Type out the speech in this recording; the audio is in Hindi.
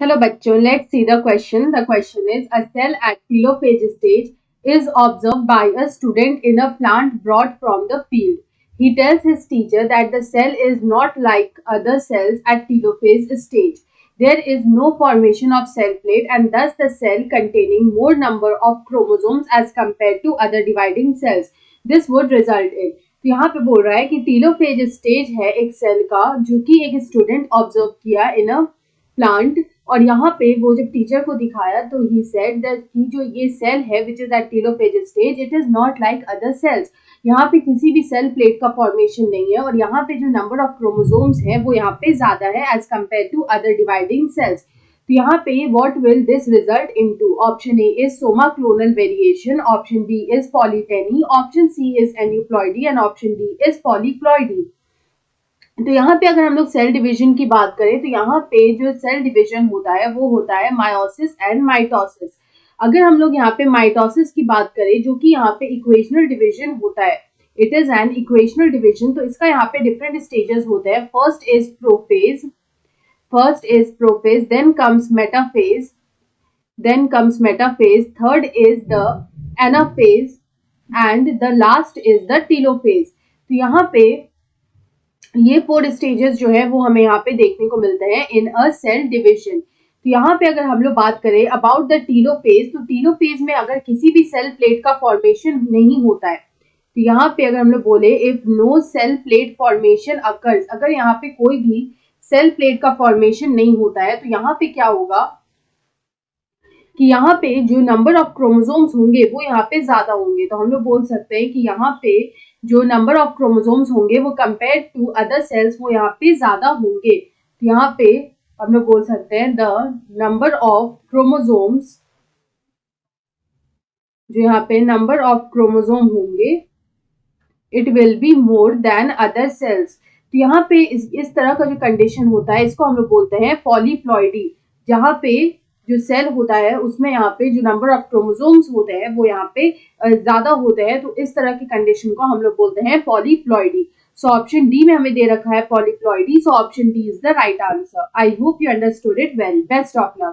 Hello bachcho, let's see the question. The question is, a cell at telophase stage is observed by a student in a plant brought from the field. He tells his teacher that the cell is not like other cells at telophase stage. There is no formation of cell plate and thus the cell containing more number of chromosomes as compared to other dividing cells. This would result in, तो यहाँ पे बोल रहा है कि टीलोफेज स्टेज है एक सेल का जो कि एक स्टूडेंट ऑब्जर्व किया इन अ प्लांट। और यहाँ पे वो जब टीचर को दिखाया तो ही सेड दैट कि जो ये सेल है which is at telophase stage it is not like other cells. यहाँ पे किसी भी सेल प्लेट का फॉर्मेशन नहीं है और यहाँ पे जो नंबर ऑफ क्रोमोसोम्स है वो यहाँ पे ज्यादा है as compare to other dividing cells. तो यहाँ पे what will this result into? Option A is somaclonal variation, option B is polyteny, option C is aneuploidy and option D is polyploidy. तो यहाँ पे अगर हम लोग सेल डिवीजन की बात करें तो यहाँ पे जो सेल डिवीजन होता है वो होता है मायोसिस एंड माइटोसिस। अगर हम लोग यहाँ पे माइटोसिस की बात करें जो कि यहाँ पे इक्वेशनल डिवीजन होता है, it is an equational division. तो इसका यहाँ पे डिफरेंट स्टेजेस होते हैं। First is prophase, then comes metaphase, third is the anaphase and the last is the telophase. तो यहाँ पे ये 4 स्टेजेस जो है वो हमें यहाँ पे देखने को मिलते हैं इन अ सेल डिवीजन। तो यहाँ पे अगर हम लोग बात करें अबाउट द टीलोफेज, तो टीलोफेज में अगर किसी भी सेल प्लेट का फॉर्मेशन नहीं होता है, तो यहाँ पे अगर हम लोग बोले if no cell plate formation occurs, अगर यहाँ पे कोई भी सेल प्लेट का फॉर्मेशन नहीं होता है तो यहाँ पे क्या होगा कि यहाँ पे जो नंबर ऑफ क्रोमोसोम्स होंगे वो यहाँ पे ज्यादा होंगे। तो हम लोग बोल सकते हैं कि यहाँ पे जो नंबर ऑफ क्रोमोसोम्स होंगे वो कंपेयर टू अदर सेल्स वो यहाँ पे ज्यादा होंगे। तो यहाँ पे हम लोग बोल सकते हैं द नंबर ऑफ क्रोमोसोम्स, जो यहाँ पे नंबर ऑफ क्रोमोसोम होंगे it will be more than other sales. तो यहाँ पे इस तरह का जो कंडीशन होता है इसको हम लोग बोलते हैं पॉलीप्लॉइडी, जहाँ पे जो सेल होता है उसमें यहाँ पे जो नंबर ऑफ क्रोमोसोम्स होते हैं वो यहाँ पे ज्यादा होते हैं। तो इस तरह की कंडीशन को हम लोग बोलते हैं पॉलीप्लॉइडी। सो ऑप्शन डी में हमें दे रखा है polyploidy, so option D is the right answer. I hope you understood it well. Best of luck.